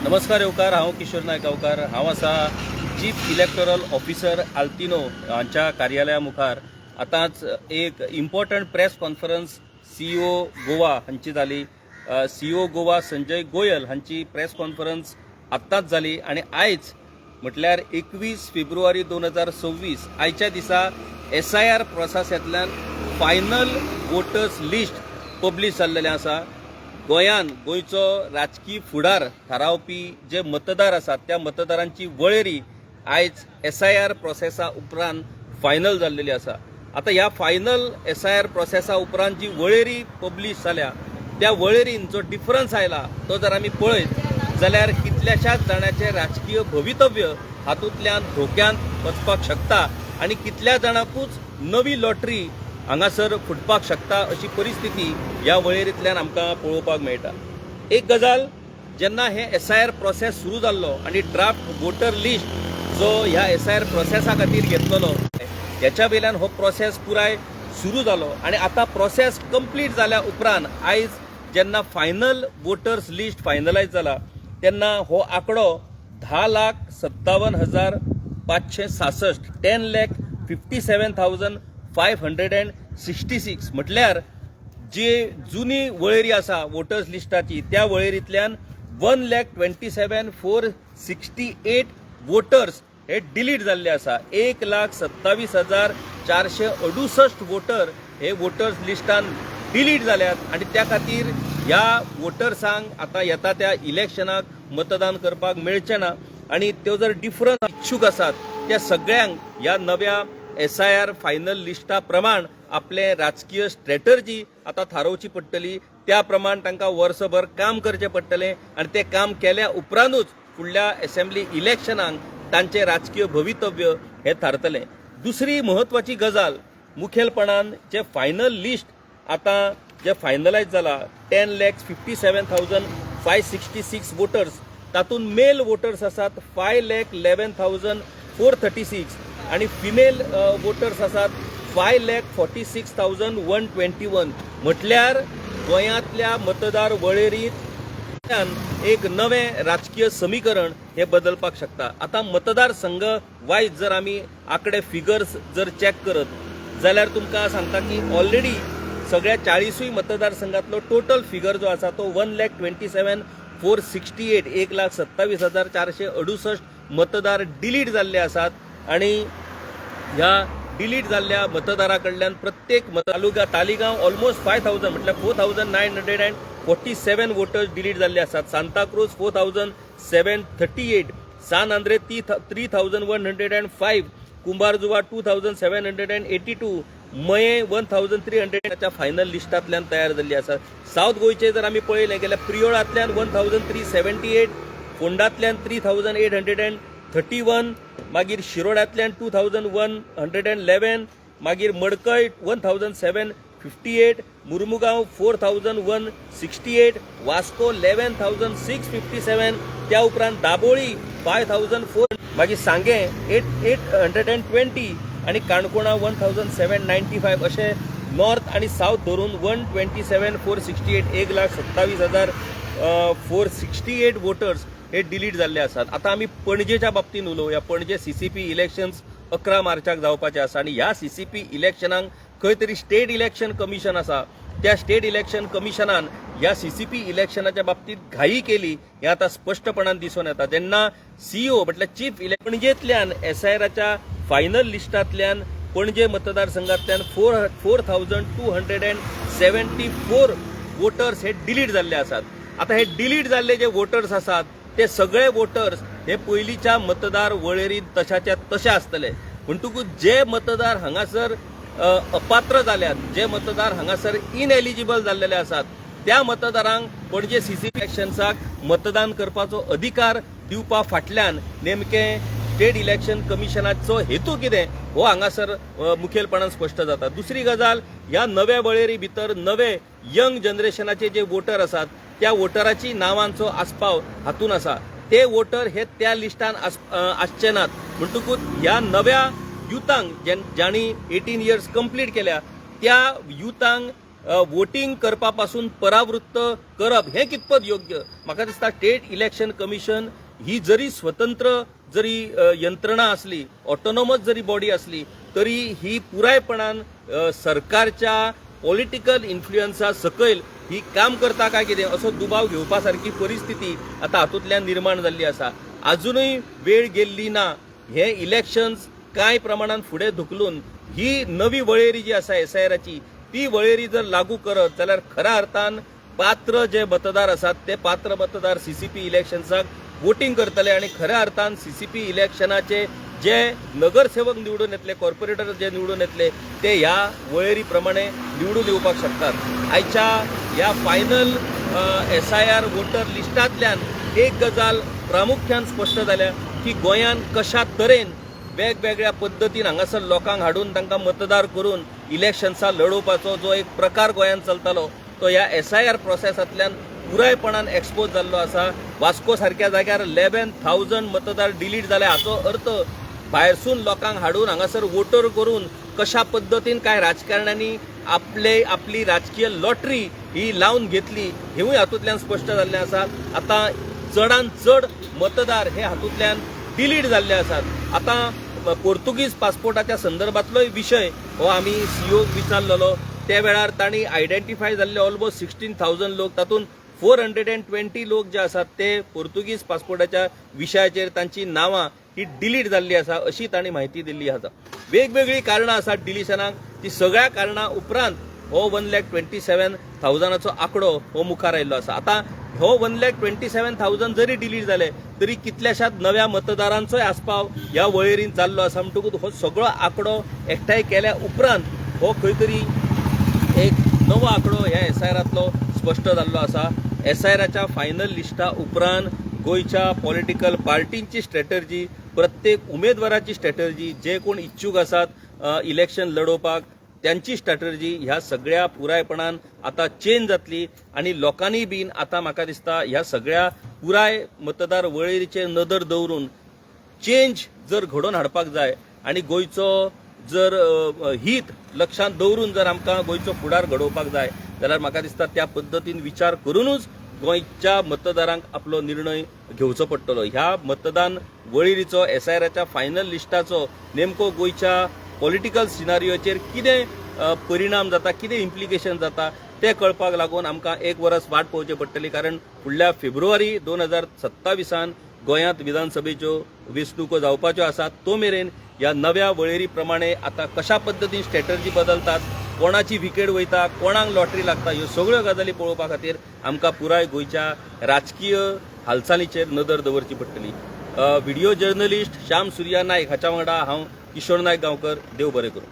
नमस्कार येवकार, हांव किशोर नायक गांवकार. हांव आसा चीफ इलेक्टोरल ऑफिसर आल्तिनो हांच्या कार्यालया मुखार. आतांच एक important press conference CEO Goa हांची जाली. CEO गोवा संजय गोयल हांची प्रेस कॉन्फरन्स आत्ताच जाली आनी आयज म्हटल्यार 21 फेब्रुवारी 2026 आयच्या दिसा SIR प्रोसेसांतल्यान फायनल वोटर्स लिस्ट पब्लीश जाल्लेलें आसा. गोंयचो राजकीय फुडार थारावपी जे मतदार आसात त्या मतदारांची वळेरी आयज SIR प्रोसेसा उपरांत फायनल जाल्लेली आसा. आता ह्या फायनल SIR प्रोसेसा उपरांत जी वळेरी पब्लीश जाल्या त्या वळेरीन जो डिफरन्स आयला तो जर आमी पळयत जाल्यार कितल्याशाच जाणांचे राजकीय भवितव्य हातूंतल्यान धोक्यांत वचपाक शकता आनी कितल्या जाणांकूच नवी लॉटरी हांगासर फुटपाक शकता अशी परिस्थिती ह्या वळेरींतल्यान आमकां पळोवपाक मेळटा. एक गजाल, जेन्ना हे SIR प्रोसेस सुरू जाल्लो आनी ड्राफ्ट वोटर लिस्ट जो ह्या SIR प्रोसेसा खातीर घेतलेलो ह्याच्या वयल्यान हो प्रोसेस पुराय सुरू जालो आनी आतां प्रोसेस कंप्लीट जाल्या उपरांत आयज जेन्ना फायनल वोटर्स लिस्ट फायनलायज जाला तेन्ना हो आंकडो 10,57,566 10,57,566 म्हटल्यार जी जुनी वळेरी आसा वोटर्स लिस्टाची त्या वळेरींतल्यान 1,27,468 वोटर्स हे डिलीट जाल्ले आसा. 1,27,468 वोटर हे वोटर्स लिस्टान डिलीट जाल्यात आनी त्या खातीर ह्या वोटर्सांक आतां येता त्या इलेक्शनाक मतदान करपाक मेळचें ना आनी त्यो जर डिफरंट इच्छूक आसात त्या सगळ्यांक ह्या नव्या SIR फायनल लिस्टा प्रमाण आपले राजकीय स्ट्रॅटर्जी आतां थारोवची पडटली. त्या प्रमाण तांकां वर्सभर काम करचें पडटलें आनी तें काम केल्या उपरांतूच फुडल्या असेंब्ली इलेक्शनाक तांचें राजकीय भवितव्य हें थारतलें. दुसरी म्हत्वाची गजाल, मुखेलपणान जे फायनल लिस्ट आतां जे फायनलायज जाला 10,57,566 वोटर्स, तातूंत मेल वोटर्स आसात 5,11,436 आणि फिमेल वोटर्स आसात 5,46,121. म्हटल्यार गोंयांतल्या मतदार वळेरींत एक नवें राजकीय समीकरण हे बदलपाक शकता. आता मतदारसंघ वायज जर आमी आंकडे फिगर्स जर चॅक करत जाल्यार तुमकां सांगता की ऑलरेडी सगळ्या 40 मतदारसंघातलो टोटल फिगर जो आसा तो 1,27,468 1,27,468 मतदार डिलीट जाल्ले आसात आनी ह्या डिलीट जाल्ल्या मतदारा कडल्यान प्रत्येक तालिगांव ऑलमोस्ट 5,000 म्हटल्यार 4,947 वोटर्स डिलीट जाल्ले आसात. सांताक्रूज 4,738, सान आंद्रे 3,105, कुंभारजुवा 2,782, मये 1,300 फायनल लिस्टांतल्यान तयार जाल्ली आसा. सावथ गोंयचे जर आमी पळयलें जाल्यार प्रियोळांतल्यान 1,378, फोंडांतल्यान 3,831, मागीर शिरोड्यांतल्यान 2,111, मागीर मडकय 1,758, मुर्मुगांव 4,168, वास्को 11,657, त्या उपरांत दाबोळी 5,004, मागीर सांगे 820 आणि काणकोणा 1,795 अशे नॉर्थ आणि साऊथ धरून 1,27,468 1,27,468 वोटर्स हे डिलीट जाल्ले आसात. आता आमी पणजेच्या बाबतीन उलोवया. पणजे CCP इलेक्शन्स 11 मार्चाक जावपाचे आसा आनी ह्या CCP इलेक्शनाक खंय तरी स्टेट इलेक्शन कमिशन आसा त्या स्टेट इलेक्शन कमिशनान ह्या CCP इलेक्शनाच्या बाबतीत घाई केली हे आता स्पष्टपणान दिसून येता. जेन्ना CEO म्हटल्यार चीफ पणजेंतल्यान SIRच्या फायनल लिस्टांतल्यान पणजे मतदारसंघांतल्यान 4,274 वोटर्स हे डिलीट जाल्ले आसात. आता हे डिलीट जाल्ले जे वोटर्स आसात ते सगळे वोटर्स हे पयलींच्या मतदार वळेरींत तशाच्या तशे आसतले. म्हणटकूच जे मतदार हांगासर अपात्र जाल्यात, जे मतदार हांगासर इनएलिजिबल जाल्लेले आसात त्या मतदारांक पणजे CCP इलेक्शन्साक मतदान करपाचो अधिकार दिवपा फाटल्यान नेमके स्टेट इलेक्शन कमिशनाचो हेतू कितें हो हांगासर मुखेलपणान स्पश्ट जाता. दुसरी गजाल, ह्या नव्या वळेरी भितर नवे यंग जनरेशनाचे जे वोटर आसात त्या वोटराची नांवांचो आस्पाव हातून आसा. ते वोटर हे त्या लिस्टान आसचे नात. म्हणटकूच ह्या नव्या युथांक ज्यांनी 18 इयर्स कंप्लीट केल्या त्या युथांक वोटिंग करपा पासून परावृत्त करप हे कितपत योग्य? म्हाका दिसता स्टेट इलेक्शन कमिशन ही जरी स्वतंत्र जरी यंत्रणा असली, ऑटोनॉमस जरी बॉडी असली, तरी ही पुरायपणान सरकारच्या पॉलिटिकल इन्फ्लुएन्सा सकयल ही काम करता काय कितें असो दुबाव घेवपा सारकी परिस्थिती आता हातूंतल्यान निर्माण जाल्ली आसा. अजूनय वेळ गेल्ली ना. हे इलेक्शन्स कांय प्रमाणात फुडें धुकलून ही नवी वळेरी जी आसा एसआयआराची ती वळेरी जर लागू करत जाल्यार खऱ्या अर्थान पात्र जे मतदार आसात ते पात्र मतदार सीसीपी इलेक्शन्साक वोटिंग करतले आणि खऱ्या अर्थान सीसीपी इलेक्शनाचे जे नगरसेवक निवडून येतले, कॉर्पोरेटर जे निवडून येतले ते ह्या वळेरी प्रमाणे निवडून येवपाक शकतात. आयच्या ह्या फायनल एसआयआर वोटर लिस्टांतल्यान एक गजाल प्रामुख्यान स्पश्ट जाल्या की गोंयान कशा तरेन वेगवेगळ्या पद्धतीन हांगासर लोकांक हाडून तांकां मतदार करून इलेक्शन्सां लडोवपाचो जो एक प्रकार गोंयान चलतालो तो ह्या एसआयआर प्रोसेसांतल्यान पुरायपणान एक्सपोज जाल्लो आसा. वास्को सारख्या जाग्यार 11,000 मतदार डिलीट जाले. हाचो अर्थ भायरसून लोकांक हाडून हांगासर वोटर करून कशा पद्धतीन काय राजकारण्यांनी आपली राजकीय लॉटरी ही लावन घेतली हेवूय हातूंतल्यान स्पश्ट जाल्लें आसा. आता चडान चड मतदार हे हातूंतल्यान डिलीट जाल्ले आसात. आता पोर्तुगीज पासपोर्टाच्या संदर्भातलोय विशय हो आमी सीओक विचारलेलो. त्या वेळार तांणी आयडेंटिफाय जाल्ले ऑलमोस्ट 16,000 लोक, तातूंत 420 लोक जे आसात ते पोर्तुगीज पासपोर्टाच्या विशयाचेर तांची नावां ही डिलीट जाल्ली आसा अशी तांणी म्हायती दिल्ली आसा. वेगवेगळी कारणां आसात डिलिशनाक. ती सगळ्या कारणां उपरांत हो 1,27,000 आंकडो हो मुखार आयिल्लो आसा. आता हो 1,27,000 जरी डिलीट जाले तरी कितल्याशाच नव्या मतदारांचोय आस्पाव ह्या वळेरींत जाल्लो आसा. म्हणटकूच हो सगळो आंकडो एकठांय केल्या उपरांत हो खंय तरी एक नवो आंकडो ह्या एसआयआरांतलो स्पश्ट जाल्लो आसा. एसआयआराच्या फायनल लिस्टा उपरांत गोंयच्या पॉलिटिकल पार्टींची स्ट्रॅटर्जी, प्रत्येक उमेदवाराची स्ट्रॅटर्जी, जे कोण इच्छूक आसात इलेक्शन लडोवपाक त्यांची स्ट्रॅटर्जी ह्या सगळ्या पुरायपणान आता चेंज जातली आणि लोकांनी बीन आता म्हाका दिसता ह्या सगळ्या पुराय मतदार वळेरीचेर नदर दवरून चेंज जर घडोवन हाडपाक जाय आणि गोंयचो जर हित लक्षांत दवरून जर आमकां गोंयचो फुडार घडोवपाक जाय जाल्यार म्हाका दिसता त्या पद्दतीन विचार करूनच गोंयच्या मतदारांक आपलो निर्णय घेवचो पडटलो. ह्या मतदान वळेरीचो एसआयआराच्या फायनल लिस्टाचो नेमको गोंयच्या पॉलिटिकल सिनारियोचेर कितें परिणाम जाता, कितें इम्प्लिकेशन जाता ते कळपाक लागून आमकां एक वरस वाट पळोवची पडटली. कारण फुडल्या फेब्रुवारी 2027 गोंयांत विधानसभेच्यो वेंचणुको जावपाच्यो आसात. तो मेरेन ह्या नव्या वळेरी प्रमाणे आता कशा पद्दतीन स्ट्रॅटर्जी बदलतात, कोणाची विकेट वयता, कोणाक लॉटरी लागता, ह्यो सगळ्यो गजाली पळोवपा खातीर आमकां पुराय गोंयच्या राजकीय हालचालीचेर नदर दवरची पडटली. व्हिडिओ जर्नलिस्ट श्याम सुर्या नायक हाच्या वांगडा हांव किशोर नायक गांवकर. देव बरें करूं.